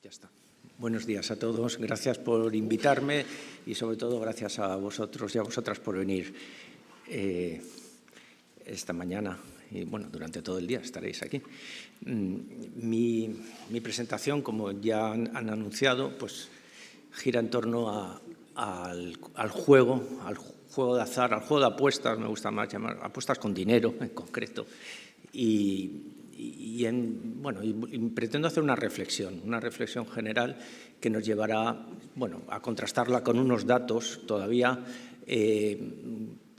Ya está. Buenos días a todos. Gracias por invitarme y, sobre todo, gracias a vosotros y a vosotras por venir esta mañana. Y, bueno, durante todo el día estaréis aquí. Mi presentación, como ya han anunciado, pues gira en torno al juego de azar, al juego de apuestas, me gusta más llamar, apuestas con dinero en concreto. Y pretendo hacer una reflexión general que nos llevará a contrastarla con unos datos todavía,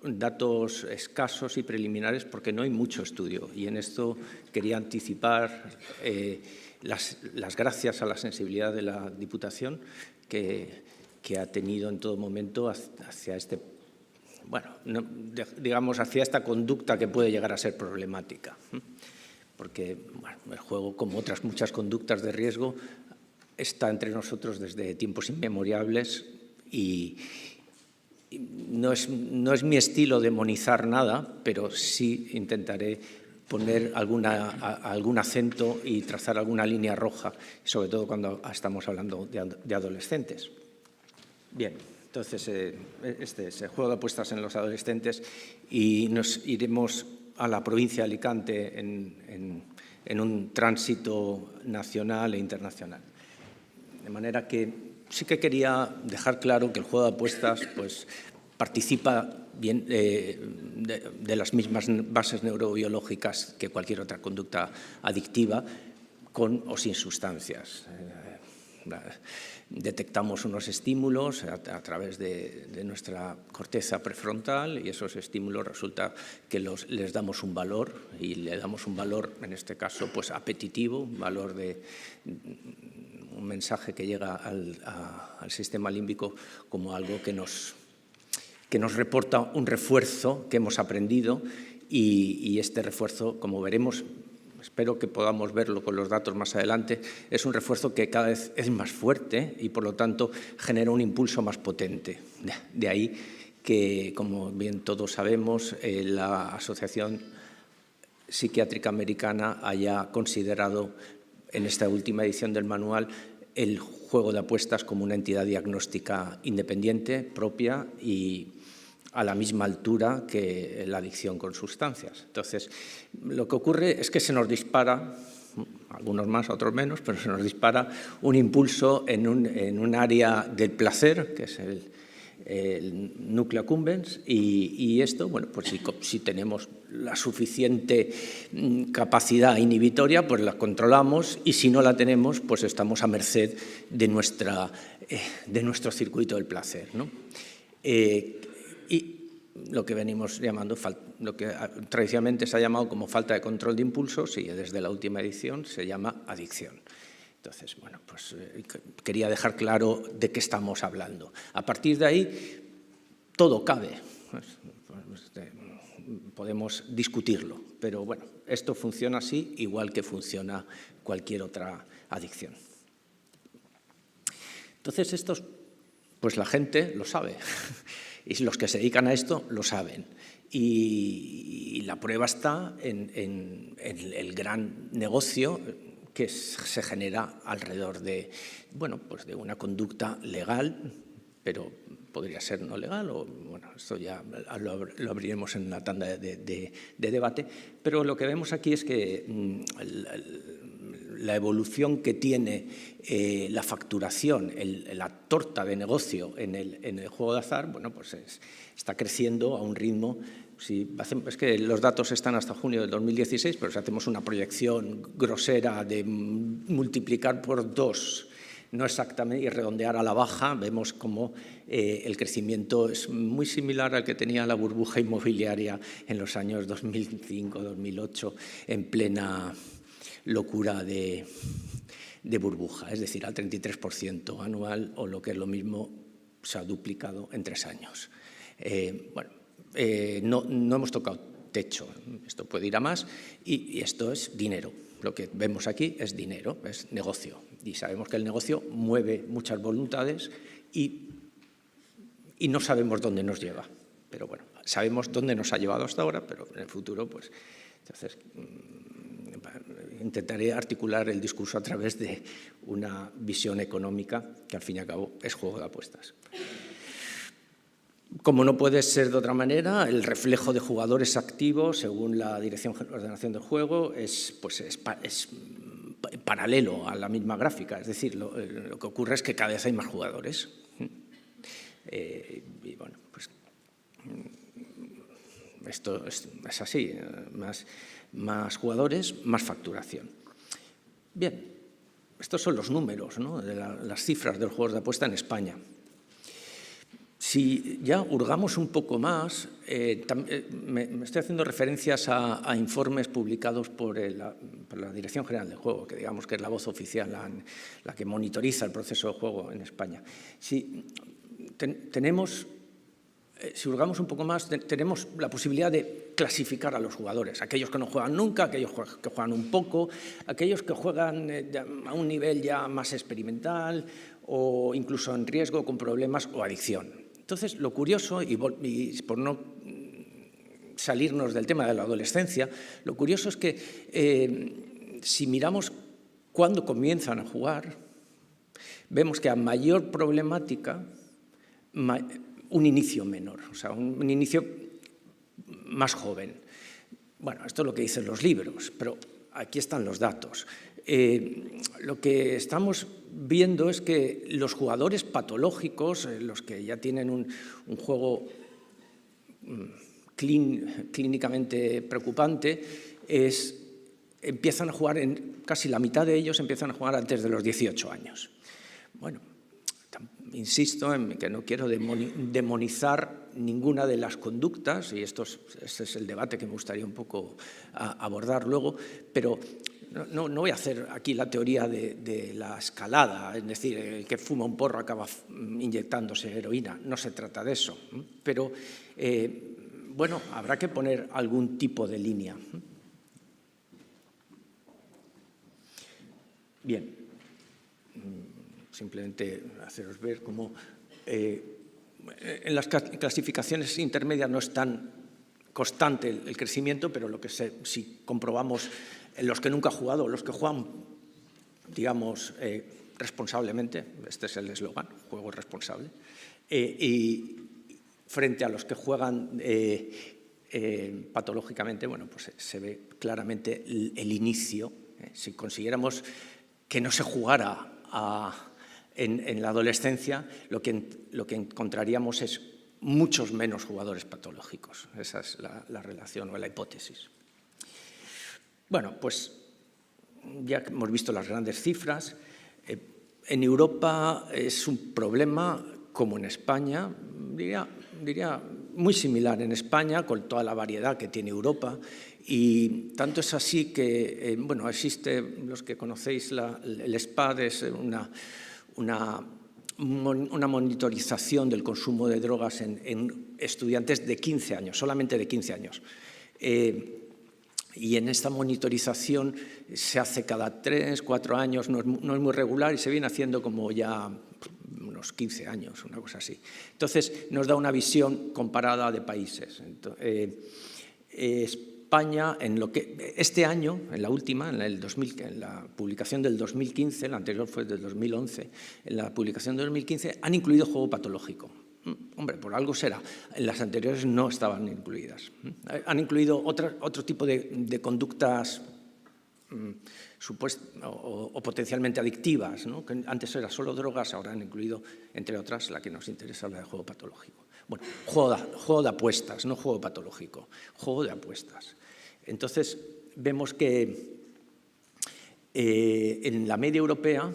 datos escasos y preliminares, porque no hay mucho estudio. Y en esto quería anticipar las gracias a la sensibilidad de la Diputación que ha tenido en todo momento hacia hacia esta conducta que puede llegar a ser problemática. Porque el juego, como otras muchas conductas de riesgo, está entre nosotros desde tiempos inmemoriales y no es mi estilo demonizar nada, pero sí intentaré poner algún acento y trazar alguna línea roja, sobre todo cuando estamos hablando de adolescentes. Bien, entonces este es el juego de apuestas en los adolescentes y nos iremos a la provincia de Alicante en un tránsito nacional e internacional. De manera que sí que quería dejar claro que el juego de apuestas pues, participa bien de las mismas bases neurobiológicas que cualquier otra conducta adictiva, con o sin sustancias. Detectamos unos estímulos a través de nuestra corteza prefrontal y esos estímulos resulta que les damos un valor y le damos un valor, en este caso, pues apetitivo, un valor un mensaje que llega al sistema límbico como algo que nos reporta un refuerzo que hemos aprendido y este refuerzo, como veremos, espero que podamos verlo con los datos más adelante, es un refuerzo que cada vez es más fuerte y, por lo tanto, genera un impulso más potente. De ahí que, como bien todos sabemos, la Asociación Psiquiátrica Americana haya considerado en esta última edición del manual el juego de apuestas como una entidad diagnóstica independiente, propia y a la misma altura que la adicción con sustancias. Entonces, lo que ocurre es que se nos dispara, algunos más, otros menos, pero se nos dispara un impulso en un área del placer, que es el núcleo accumbens, y esto, bueno, pues si tenemos la suficiente capacidad inhibitoria, pues la controlamos, y si no la tenemos, pues estamos a merced de nuestro circuito del placer, ¿no? Y lo que venimos llamando, lo que tradicionalmente se ha llamado como falta de control de impulsos y desde la última edición se llama adicción. Entonces, bueno, pues quería dejar claro de qué estamos hablando. A partir de ahí, todo cabe. Podemos discutirlo, pero bueno, esto funciona así, igual que funciona cualquier otra adicción. Entonces, pues la gente lo sabe. Y los que se dedican a esto lo saben. Y la prueba está en el gran negocio que se genera alrededor de una conducta legal, pero podría ser no legal, o bueno, esto ya lo abriremos en la tanda de debate. Pero lo que vemos aquí es que la evolución que tiene la facturación, la torta de negocio en el juego de azar, bueno, pues está creciendo a un ritmo. Es que los datos están hasta junio del 2016, pero si hacemos una proyección grosera de multiplicar por 2, no exactamente, y redondear a la baja, vemos como el crecimiento es muy similar al que tenía la burbuja inmobiliaria en los años 2005-2008, en plena locura de burbuja, es decir, al 33% anual, o lo que es lo mismo, se ha duplicado en 3 años. No hemos tocado techo, esto puede ir a más, y esto es dinero. Lo que vemos aquí es dinero, es negocio, y sabemos que el negocio mueve muchas voluntades y no sabemos dónde nos lleva. Pero bueno, sabemos dónde nos ha llevado hasta ahora, pero en el futuro, pues, entonces, intentaré articular el discurso a través de una visión económica que, al fin y al cabo, es juego de apuestas. Como no puede ser de otra manera, el reflejo de jugadores activos, según la Dirección de Ordenación del Juego, es paralelo a la misma gráfica. Es decir, lo que ocurre es que cada vez hay más jugadores. Y bueno, pues esto es así, más jugadores, más facturación. Bien, estos son los números, ¿no?, de las cifras de los juegos de apuesta en España. Si ya hurgamos un poco más, me estoy haciendo referencias a informes publicados por la Dirección General del Juego, que digamos que es la voz oficial, la que monitoriza el proceso de juego en España. Si hurgamos un poco más, tenemos la posibilidad de clasificar a los jugadores, aquellos que no juegan nunca, aquellos que juegan un poco, aquellos que juegan a un nivel ya más experimental o incluso en riesgo con problemas o adicción. Entonces, lo curioso, y por no salirnos del tema de la adolescencia, lo curioso es que si miramos cuándo comienzan a jugar, vemos que a mayor problemática, un inicio menor, o sea, un inicio más joven. Bueno, esto es lo que dicen los libros, pero aquí están los datos. Lo que estamos viendo es que los jugadores patológicos, los que ya tienen un juego clínicamente preocupante, empiezan a jugar, casi la mitad de ellos empiezan a jugar antes de los 18 años. Bueno, insisto en que no quiero demonizar ninguna de las conductas, y este es el debate que me gustaría un poco abordar luego, pero no voy a hacer aquí la teoría de la escalada, es decir, el que fuma un porro acaba inyectándose heroína, no se trata de eso, pero bueno, habrá que poner algún tipo de línea. Bien, simplemente haceros ver cómo en las clasificaciones intermedias no es tan constante el crecimiento, pero si comprobamos en los que nunca han jugado, los que juegan, digamos, responsablemente, este es el eslogan, juego responsable, y frente a los que juegan patológicamente, bueno, pues se ve claramente el inicio. Si consiguiéramos que no se jugara en la adolescencia, lo que encontraríamos es muchos menos jugadores patológicos. Esa es la relación o la hipótesis. Bueno, pues ya hemos visto las grandes cifras. En Europa es un problema, como en España, diría muy similar en España, con toda la variedad que tiene Europa. Y tanto es así que, bueno, existe, los que conocéis el SPAD, es una monitorización del consumo de drogas en estudiantes de 15 años, solamente de 15 años. Y en esta monitorización se hace cada 3, 4 años, no es muy regular y se viene haciendo como ya unos 15 años, una cosa así. Entonces, nos da una visión comparada de países. España, este año, en la última, en la publicación del 2015, la anterior fue del 2011, en la publicación del 2015 han incluido juego patológico. Hombre, por algo será. En las anteriores no estaban incluidas. Han incluido otro tipo de conductas o potencialmente adictivas, ¿no? Que antes era solo drogas, ahora han incluido, entre otras, la que nos interesa, la de juego patológico. Bueno, juego de apuestas, no juego patológico, juego de apuestas. Entonces, vemos que en la media europea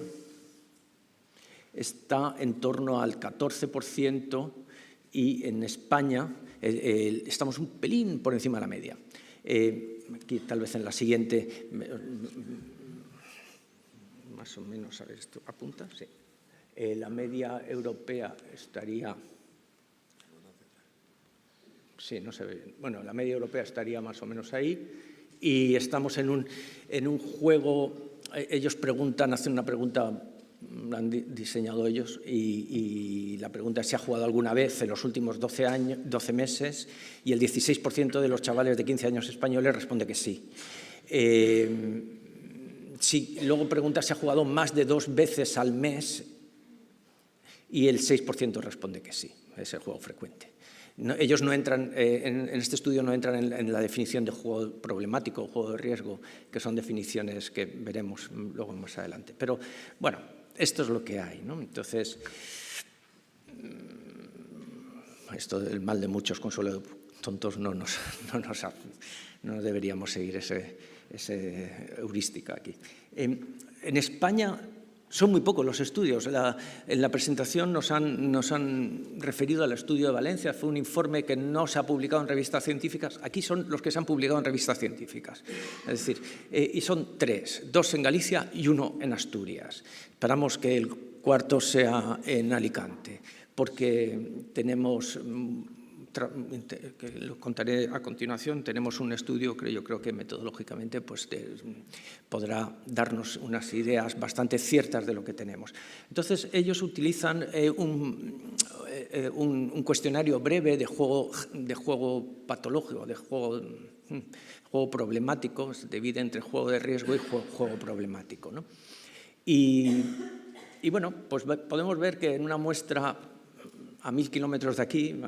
está en torno al 14% y en España estamos un pelín por encima de la media. Aquí tal vez en la siguiente, más o menos, a ver, ¿esto apunta? Sí. La media europea estaría... Sí, no se ve bien. Bueno, la media europea estaría más o menos ahí y estamos en un juego, ellos hacen una pregunta, la han diseñado ellos y la pregunta es si ha jugado alguna vez en los últimos 12 meses y el 16% de los chavales de 15 años españoles responde que sí. Si luego preguntas si ha jugado más de 2 veces al mes y el 6% responde que sí, es el juego frecuente. Ellos no entran, en este estudio no entran en la definición de juego problemático o juego de riesgo, que son definiciones que veremos luego más adelante. Pero bueno, esto es lo que hay, ¿no? Entonces, esto del mal de muchos, consuelo de tontos, no deberíamos seguir esa heurística aquí. En España son muy pocos los estudios. En la presentación nos han referido al estudio de Valencia. Fue un informe que no se ha publicado en revistas científicas. Aquí son los que se han publicado en revistas científicas. Es decir, y son 3, 2 en Galicia y 1 en Asturias. Esperamos que el cuarto sea en Alicante, porque tenemos, que lo contaré a continuación, tenemos un estudio que yo creo que metodológicamente pues, podrá darnos unas ideas bastante ciertas de lo que tenemos. Entonces, ellos utilizan un cuestionario breve de juego patológico, de juego problemático, se divide entre juego de riesgo y juego problemático, ¿no? Y bueno, pues podemos ver que en una muestra a 1000 kilómetros de aquí,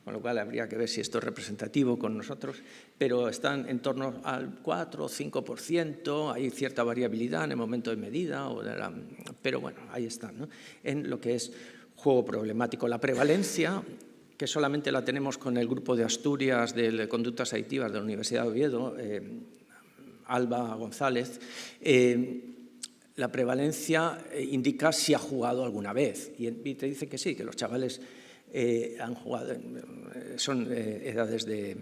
con lo cual habría que ver si esto es representativo con nosotros, pero están en torno al 4 o 5%, hay cierta variabilidad en el momento de medida, pero bueno, ahí están, ¿no? En lo que es juego problemático. La prevalencia, que solamente la tenemos con el grupo de Asturias de conductas adictivas de la Universidad de Oviedo, Alba González, la prevalencia indica si ha jugado alguna vez, y te dice que sí, que los chavales han jugado, son edades de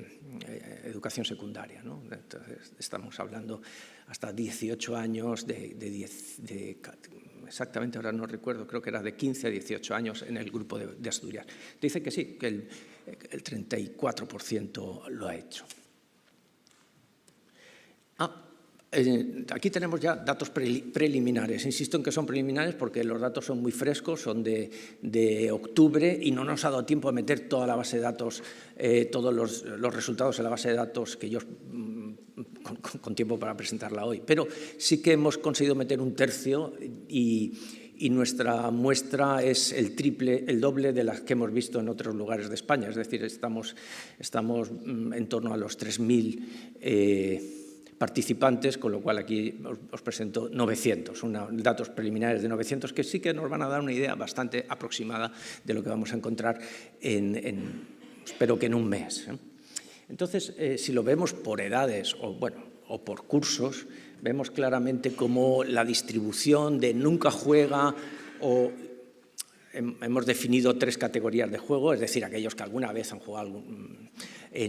educación secundaria, ¿no? Entonces, estamos hablando hasta 18 años, exactamente ahora no recuerdo, creo que era de 15 a 18 años en el grupo de Asturias. Te dice que sí, que el 34% lo ha hecho. Aquí tenemos ya datos preliminares. Insisto en que son preliminares porque los datos son muy frescos, son de octubre y no nos ha dado tiempo a meter toda la base de datos, todos los resultados en la base de datos que yo con tiempo para presentarla hoy. Pero sí que hemos conseguido meter un tercio y nuestra muestra es el doble de las que hemos visto en otros lugares de España. Es decir, estamos en torno a los 3000 participantes, con lo cual aquí os presento 900, datos preliminares de 900 que sí que nos van a dar una idea bastante aproximada de lo que vamos a encontrar espero que en un mes. Entonces, si lo vemos por edades o por cursos, vemos claramente cómo la distribución de nunca juega o hemos definido 3 categorías de juego, es decir, aquellos que alguna vez han jugado,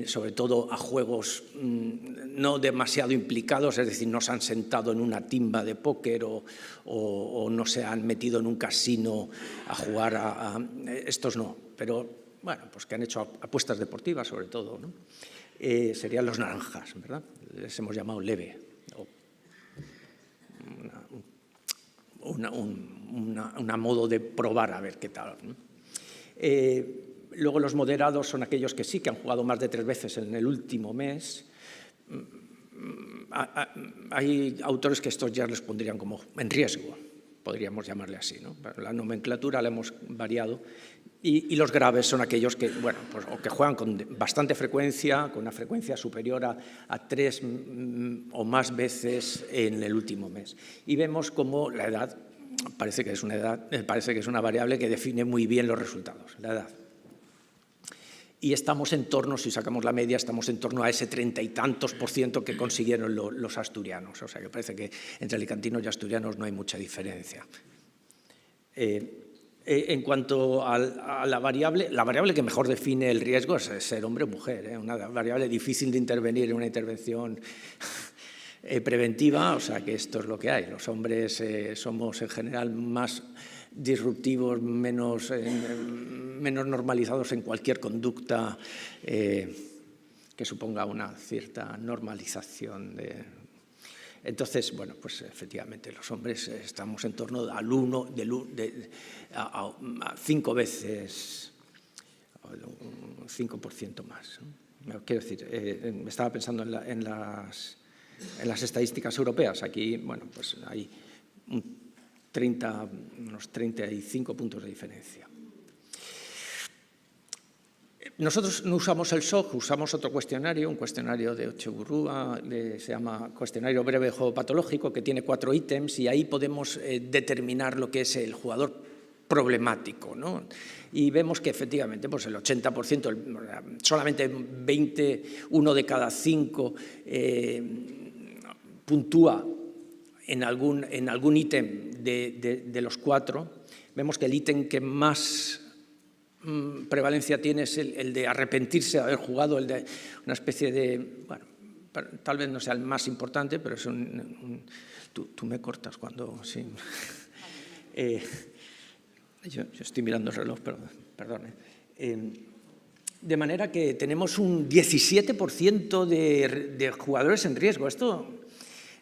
sobre todo a juegos no demasiado implicados, es decir, no se han sentado en una timba de póker o no se han metido en un casino a jugar estos no, pero bueno, pues que han hecho apuestas deportivas sobre todo, ¿no? Serían los naranjas, ¿verdad? Les hemos llamado leve, una modo de probar a ver qué tal, ¿no? Luego los moderados son aquellos que sí que han jugado más de 3 veces en el último mes. Hay autores que estos ya les pondrían como en riesgo, podríamos llamarle así, ¿no? La nomenclatura la hemos variado. Y los graves son aquellos que, bueno, pues, o que juegan con bastante frecuencia, con una frecuencia superior a 3 o más veces en el último mes. Y vemos cómo la edad parece que es una variable que define muy bien los resultados, la edad. Y estamos en torno, si sacamos la media, estamos en torno a ese 30 y tantos % que consiguieron los asturianos. O sea, que parece que entre alicantinos y asturianos no hay mucha diferencia. En cuanto a la variable que mejor define el riesgo es ser hombre o mujer, una variable difícil de intervenir en una intervención preventiva, o sea que esto es lo que hay. Los hombres somos en general más disruptivos, menos normalizados en cualquier conducta que suponga una cierta normalización Entonces, bueno, pues efectivamente los hombres estamos en torno al 5 veces, 5% más, ¿no? Quiero decir, estaba pensando en las en las estadísticas europeas. Aquí, bueno, pues hay unos 35 puntos de diferencia. Nosotros no usamos el SOC, usamos otro cuestionario, un cuestionario de Ocheburrúa, se llama Cuestionario Breve de Juego Patológico, que tiene 4 ítems, y ahí podemos determinar lo que es el jugador problemático, ¿no? Y vemos que efectivamente pues el 80%, solamente 1 de cada 5 puntúa en algún ítem de los 4. Vemos que el ítem que más prevalencia tiene es el de arrepentirse de haber jugado, el de una especie de, bueno, tal vez no sea el más importante, pero es tú me cortas cuando, sí. Yo estoy mirando el reloj, perdón. De manera que tenemos un 17% de jugadores en riesgo.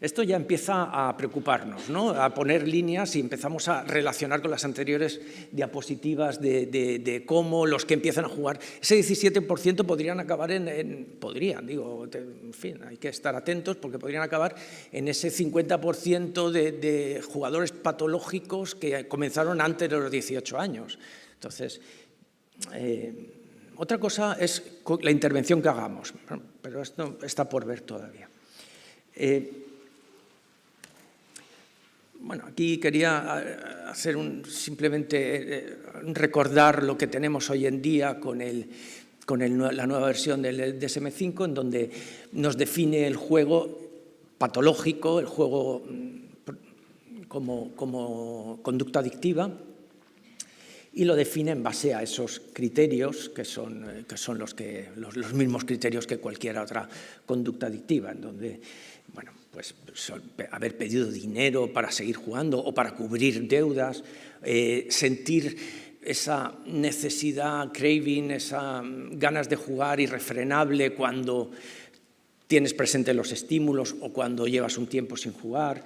Esto ya empieza a preocuparnos, ¿no? A poner líneas y empezamos a relacionar con las anteriores diapositivas de cómo los que empiezan a jugar, ese 17% podrían acabar en fin, hay que estar atentos porque podrían acabar en ese 50% de jugadores patológicos que comenzaron antes de los 18 años. Entonces, otra cosa es la intervención que hagamos, pero esto está por ver todavía. Bueno, aquí quería hacer simplemente recordar lo que tenemos hoy en día con la nueva versión del DSM-5, en donde nos define el juego patológico, el juego como conducta adictiva, y lo define en base a esos criterios que son los mismos criterios que cualquier otra conducta adictiva, en donde, bueno, pues haber pedido dinero para seguir jugando o para cubrir deudas, sentir esa necesidad, craving, esas ganas de jugar irrefrenable cuando tienes presentes los estímulos o cuando llevas un tiempo sin jugar,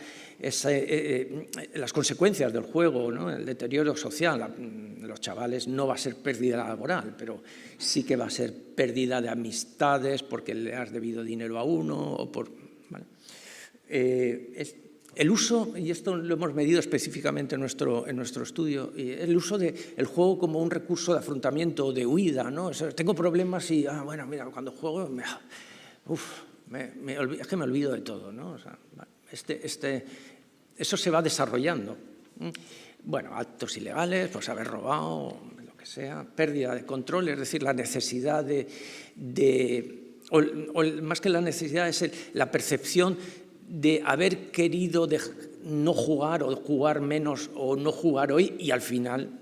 las consecuencias del juego, ¿no? El deterioro social. Los chavales no va a ser pérdida laboral, pero sí que va a ser pérdida de amistades porque le has debido dinero a uno o por... ¿vale? El uso, y esto lo hemos medido específicamente en nuestro estudio, el uso del juego como un recurso de afrontamiento, de huida, ¿no? O sea, tengo problemas y, bueno, mira, cuando juego, es que me olvido de todo, ¿no? O sea, eso se va desarrollando. Bueno, actos ilegales, pues haber robado, lo que sea, pérdida de control, es decir, la necesidad o más que la necesidad es la percepción de haber querido no jugar o jugar menos o no jugar hoy y al final,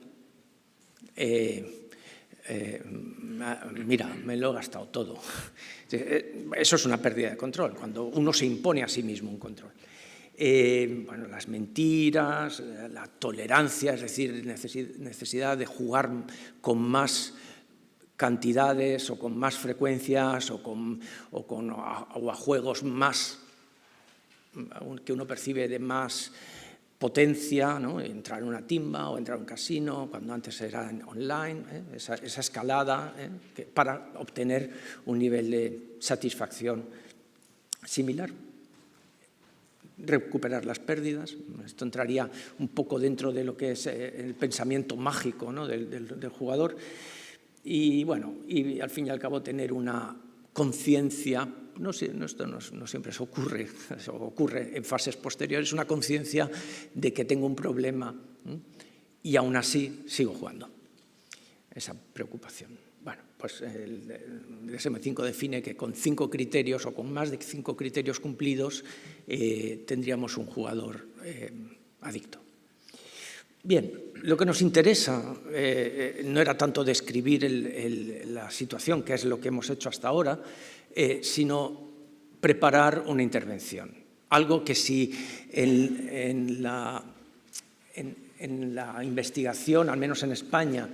mira, me lo he gastado todo. Eso es una pérdida de control, cuando uno se impone a sí mismo un control. Bueno, las mentiras, la tolerancia, es decir, necesidad de jugar con más cantidades o con más frecuencias o a juegos más que uno percibe de más potencia, ¿no? Entrar en una timba o entrar en un casino, cuando antes era online, esa escalada, para obtener un nivel de satisfacción similar. Recuperar las pérdidas, esto entraría un poco dentro de lo que es el pensamiento mágico, ¿no? del jugador, y bueno, y al fin y al cabo tener una conciencia, esto no siempre se ocurre, ocurre en fases posteriores, una conciencia de que tengo un problema y aún así sigo jugando. Esa preocupación. Bueno, pues el DSM-5 define que con 5 criterios o con más de 5 criterios cumplidos tendríamos un jugador adicto. Bien, lo que nos interesa no era tanto describir la situación, que es lo que hemos hecho hasta ahora, sino preparar una intervención. Algo que si en la investigación, al menos en España,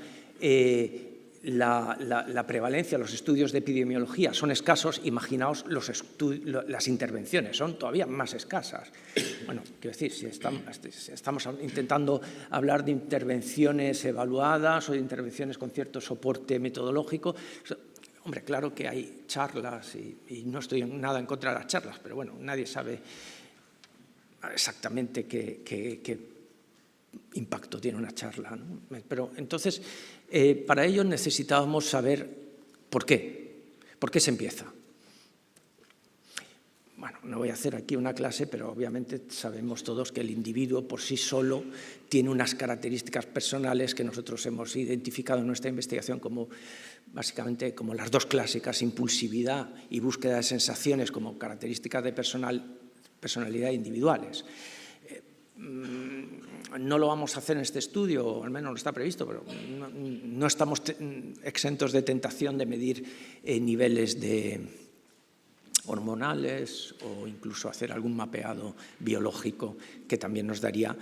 la prevalencia, los estudios de epidemiología son escasos, imaginaos las intervenciones, son todavía más escasas. Bueno, quiero decir, si estamos intentando hablar de intervenciones evaluadas o de intervenciones con cierto soporte metodológico, Hombre, claro que hay charlas y no estoy nada en contra de las charlas, pero bueno, nadie sabe exactamente qué impacto tiene una charla, ¿no? Pero entonces, para ello necesitábamos saber por qué se empieza. Bueno, no voy a hacer aquí una clase, pero obviamente sabemos todos que el individuo por sí solo tiene unas características personales que nosotros hemos identificado en nuestra investigación como básicamente como las dos clásicas, impulsividad y búsqueda de sensaciones como características de personalidad individuales. No lo vamos a hacer en este estudio, o al menos no está previsto, pero no estamos exentos de tentación de medir niveles hormonales o incluso hacer algún mapeado biológico que también nos daría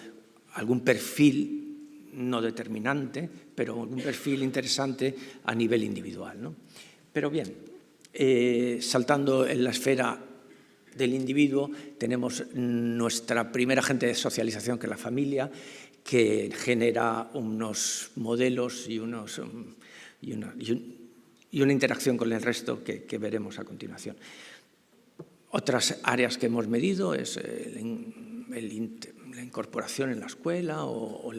algún perfil no determinante, pero un perfil interesante a nivel individual, ¿no? Pero bien, saltando en la esfera del individuo, tenemos nuestra primera agente de socialización, que es la familia, que genera unos modelos y una interacción con el resto que veremos a continuación. Otras áreas que hemos medido es la incorporación en la escuela o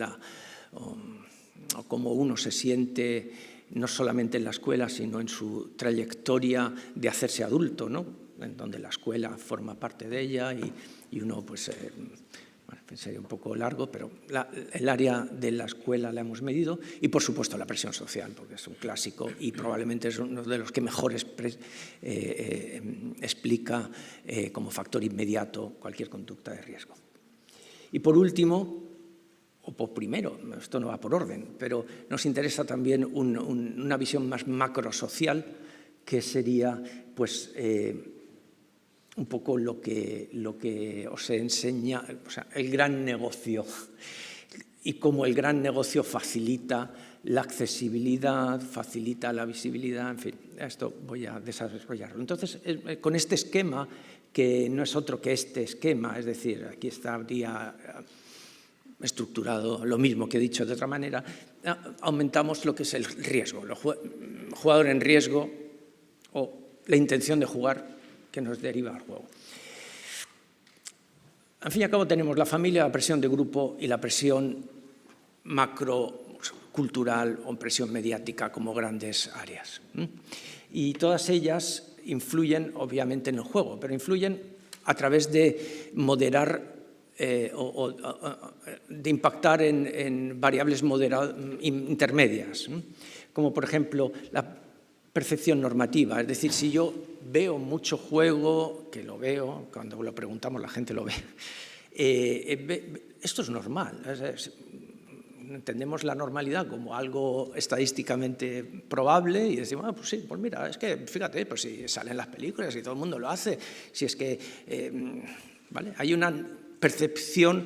cómo uno se siente no solamente en la escuela, sino en su trayectoria de hacerse adulto, ¿no? En donde la escuela forma parte de ella y uno, pues, bueno, sería un poco largo, pero el área de la escuela la hemos medido y, por supuesto, la presión social, porque es un clásico y probablemente es uno de los que mejor explica como factor inmediato cualquier conducta de riesgo. Y, por último, o por primero, esto no va por orden, pero nos interesa también una visión más macrosocial, que sería, pues, un poco lo que os enseña, o sea, el gran negocio y cómo el gran negocio facilita la accesibilidad, facilita la visibilidad, en fin, esto voy a desarrollarlo. Entonces, con este esquema, que no es otro que este esquema, es decir, aquí estaría estructurado lo mismo que he dicho de otra manera, aumentamos lo que es el riesgo, el jugador en riesgo o la intención de jugar que nos deriva al juego. Al fin y al cabo tenemos la familia, la presión de grupo y la presión macrocultural o presión mediática como grandes áreas. Y todas ellas influyen obviamente en el juego, pero influyen a través de moderar o de impactar en variables intermedias, como por ejemplo la percepción normativa. Es decir, si yo veo mucho juego, que lo veo, cuando lo preguntamos la gente lo ve, esto es normal. Entendemos la normalidad como algo estadísticamente probable y decimos, pues sí, pues mira, es que fíjate, pues si salen las películas y todo el mundo lo hace, si es que, ¿vale? Hay una percepción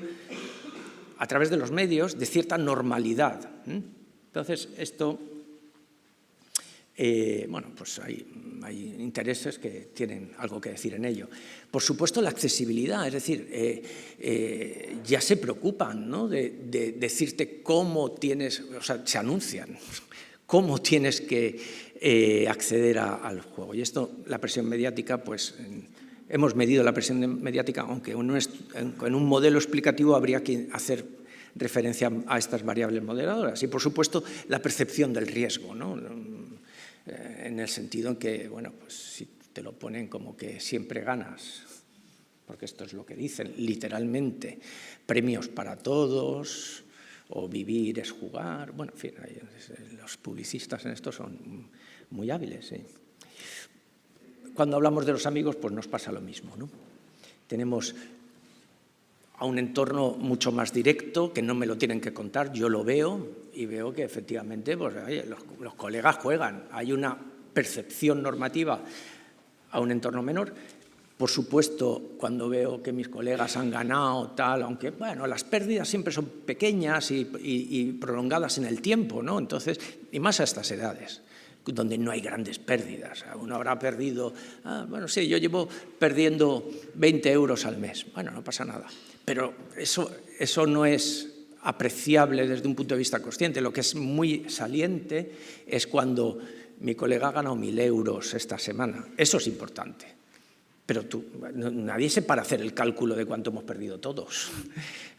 a través de los medios de cierta normalidad. Entonces, esto, bueno, pues hay intereses que tienen algo que decir en ello. Por supuesto, la accesibilidad, es decir, ya se preocupan, ¿no?, de decirte cómo tienes, o sea, se anuncian cómo tienes que acceder al juego. Y esto, la presión mediática, pues hemos medido la presión mediática, aunque en un modelo explicativo habría que hacer referencia a estas variables moderadoras. Y, por supuesto, la percepción del riesgo, ¿no?, en el sentido en que, bueno, pues si te lo ponen como que siempre ganas, porque esto es lo que dicen, literalmente, premios para todos, o vivir es jugar, bueno, en fin, los publicistas en esto son muy hábiles, ¿sí? Cuando hablamos de los amigos, pues nos pasa lo mismo, ¿no? Tenemos a un entorno mucho más directo, que no me lo tienen que contar, yo lo veo y veo que efectivamente pues, oye, los colegas juegan. Hay una percepción normativa a un entorno menor. Por supuesto, cuando veo que mis colegas han ganado, tal, aunque bueno, las pérdidas siempre son pequeñas y prolongadas en el tiempo, ¿no? Entonces, y más a estas edades, donde no hay grandes pérdidas. Uno habrá perdido, bueno, sí, yo llevo perdiendo 20 euros al mes. Bueno, no pasa nada. Pero eso no es apreciable desde un punto de vista consciente. Lo que es muy saliente es cuando mi colega ha ganado 1.000 euros esta semana. Eso es importante. Pero nadie se para hacer el cálculo de cuánto hemos perdido todos.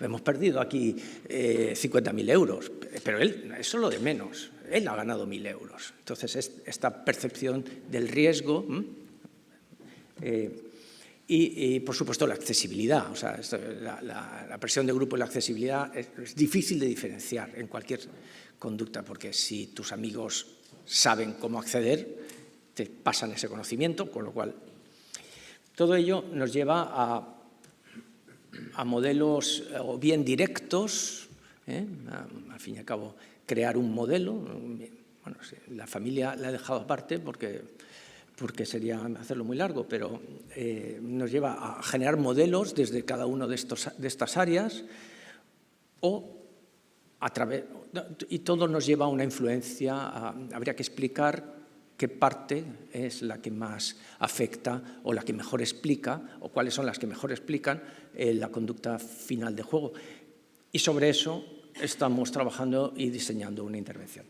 Hemos perdido aquí 50.000 euros, pero él, eso es lo de menos. Él ha ganado 1.000 euros. Entonces, esta percepción del riesgo y, por supuesto, la accesibilidad. O sea, la presión de grupo y la accesibilidad es difícil de diferenciar en cualquier conducta, porque si tus amigos saben cómo acceder, te pasan ese conocimiento, con lo cual todo ello nos lleva a modelos o bien directos, al fin y al cabo crear un modelo. Bueno, la familia la he dejado aparte porque sería hacerlo muy largo, pero nos lleva a generar modelos desde cada uno de estas áreas y todo nos lleva a una influencia. Habría que explicar qué parte es la que más afecta o la que mejor explica, o cuáles son las que mejor explican la conducta final de juego. Y sobre eso estamos trabajando y diseñando una intervención.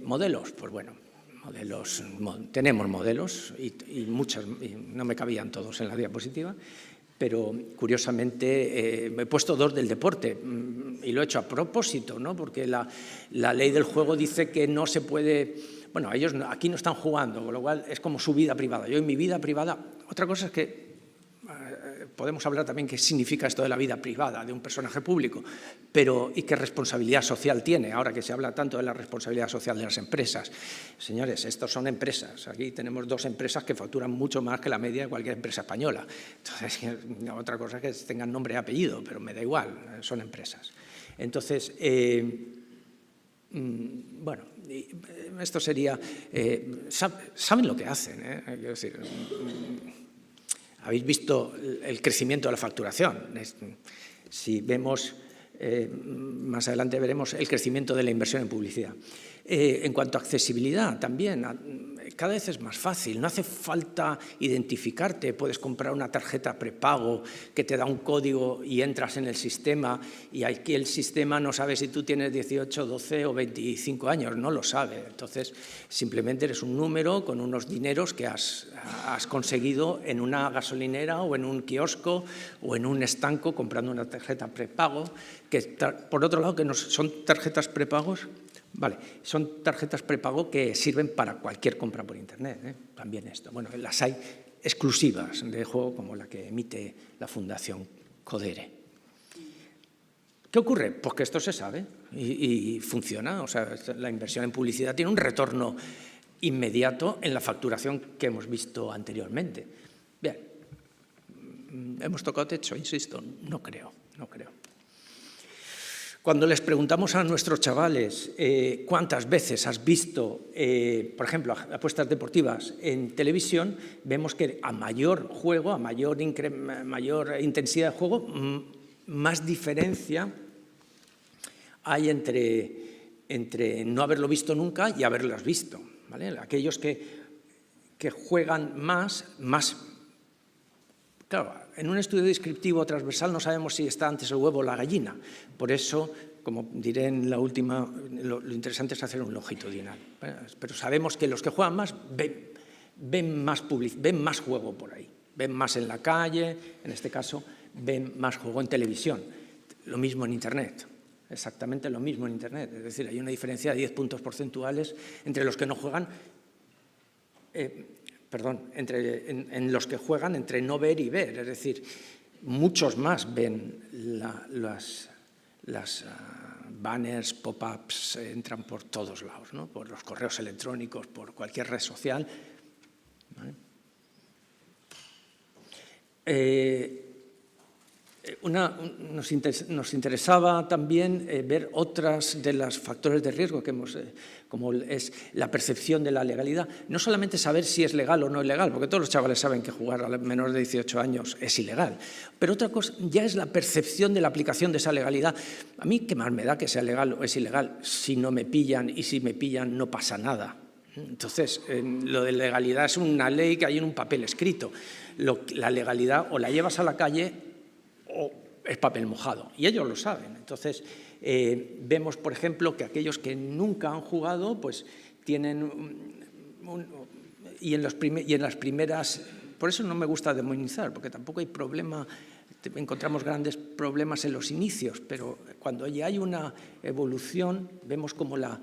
Modelos, pues bueno, tenemos modelos y muchos, no me cabían todos en la diapositiva, pero curiosamente me he puesto 2 del deporte y lo he hecho a propósito, ¿no? Porque la ley del juego dice que no se puede. Bueno, ellos aquí no están jugando, con lo cual es como su vida privada. Yo en mi vida privada, otra cosa es que podemos hablar también qué significa esto de la vida privada de un personaje público, y qué responsabilidad social tiene, ahora que se habla tanto de la responsabilidad social de las empresas. Señores, estos son empresas. Aquí tenemos 2 empresas que facturan mucho más que la media de cualquier empresa española. Entonces, otra cosa es que tengan nombre y apellido, pero me da igual, son empresas. Entonces, bueno, esto sería. Saben lo que hacen, quiero decir, habéis visto el crecimiento de la facturación. Si vemos, más adelante veremos el crecimiento de la inversión en publicidad. En cuanto a accesibilidad, también, cada vez es más fácil, no hace falta identificarte, puedes comprar una tarjeta prepago que te da un código y entras en el sistema, y aquí el sistema no sabe si tú tienes 18, 12 o 25 años, no lo sabe. Entonces, simplemente eres un número con unos dineros que has conseguido en una gasolinera o en un kiosco o en un estanco comprando una tarjeta prepago, que por otro lado que son tarjetas prepagos. Vale, son tarjetas prepago que sirven para cualquier compra por Internet, también esto. Bueno, las hay exclusivas de juego como la que emite la Fundación Codere. ¿Qué ocurre? Pues que esto se sabe y funciona. O sea, la inversión en publicidad tiene un retorno inmediato en la facturación que hemos visto anteriormente. Bien, ¿hemos tocado techo? Insisto, no creo. Cuando les preguntamos a nuestros chavales cuántas veces has visto, por ejemplo, apuestas deportivas en televisión, vemos que a mayor juego, a mayor intensidad de juego, más diferencia hay entre no haberlo visto nunca y haberlas visto, ¿vale? Aquellos que juegan más. Claro, en un estudio descriptivo transversal no sabemos si está antes el huevo o la gallina. Por eso, como diré en la última, lo interesante es hacer un longitudinal. Pero sabemos que los que juegan más ven más juego por ahí. Ven más en la calle, en este caso, ven más juego en televisión. Lo mismo en Internet. Exactamente lo mismo en Internet. Es decir, hay una diferencia de 10 puntos porcentuales entre los que no juegan. En los que juegan entre no ver y ver, es decir, muchos más ven las banners, pop-ups, entran por todos lados, ¿no? Por los correos electrónicos, por cualquier red social. ¿Vale? Nos interesaba también ver otras de los factores de riesgo que como es la percepción de la legalidad. No solamente saber si es legal o no es legal, porque todos los chavales saben que jugar a menores de 18 años es ilegal, pero otra cosa ya es la percepción de la aplicación de esa legalidad. A mí qué más me da que sea legal o es ilegal si no me pillan, y si me pillan no pasa nada. Entonces, lo de legalidad es una ley que hay en un papel escrito. La legalidad o la llevas a la calle o es papel mojado, y ellos lo saben. Entonces, vemos, por ejemplo, que aquellos que nunca han jugado, pues tienen y en las primeras... Por eso no me gusta demonizar, porque tampoco hay problema, encontramos grandes problemas en los inicios, pero cuando ya hay una evolución, vemos como la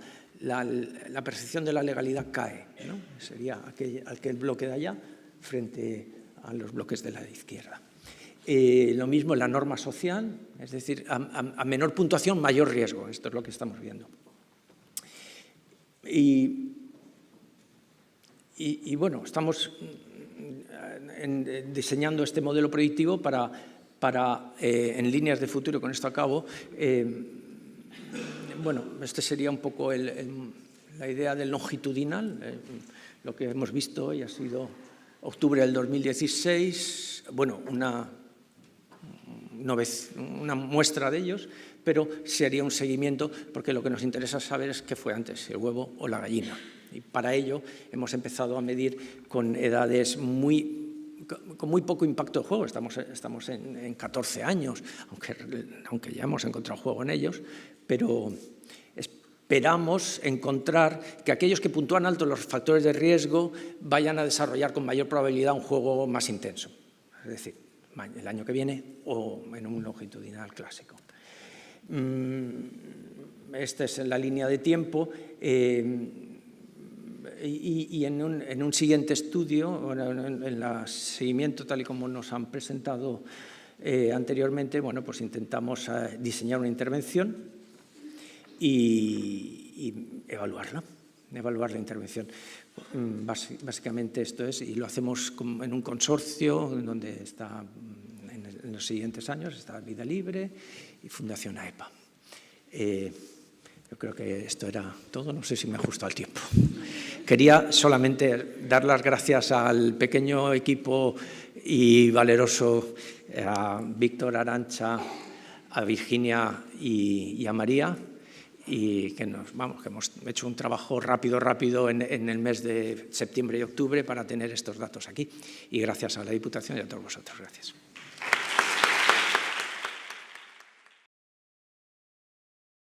percepción de la legalidad cae, ¿no? Sería aquel bloque de allá frente a los bloques de la izquierda. Lo mismo en la norma social, es decir, a menor puntuación, mayor riesgo. Esto es lo que estamos viendo. Y bueno, estamos diseñando este modelo predictivo para en líneas de futuro, con esto acabo. Bueno, este sería un poco la idea del longitudinal. Lo que hemos visto hoy ha sido octubre del 2016, bueno, una muestra de ellos, pero se haría un seguimiento, porque lo que nos interesa saber es qué fue antes, el huevo o la gallina. Y para ello hemos empezado a medir con edades con muy poco impacto de juego. Estamos en 14 años, aunque ya hemos encontrado juego en ellos, pero esperamos encontrar que aquellos que puntúan alto los factores de riesgo vayan a desarrollar con mayor probabilidad un juego más intenso. Es decir, el año que viene o en un longitudinal clásico. Esta es la línea de tiempo. Y en un siguiente estudio, en el seguimiento tal y como nos han presentado anteriormente, bueno, pues intentamos diseñar una intervención y evaluar la intervención. Básicamente esto es, y lo hacemos en un consorcio donde está en los siguientes años, está Vida Libre y Fundación AEPA. Yo creo que esto era todo, no sé si me ajusto al tiempo. Quería solamente dar las gracias al pequeño equipo y valeroso, a Víctor, Arantxa, a Virginia y a María, y que hemos hecho un trabajo rápido en el mes de septiembre y octubre para tener estos datos aquí. Y gracias a la Diputación y a todos vosotros. Gracias.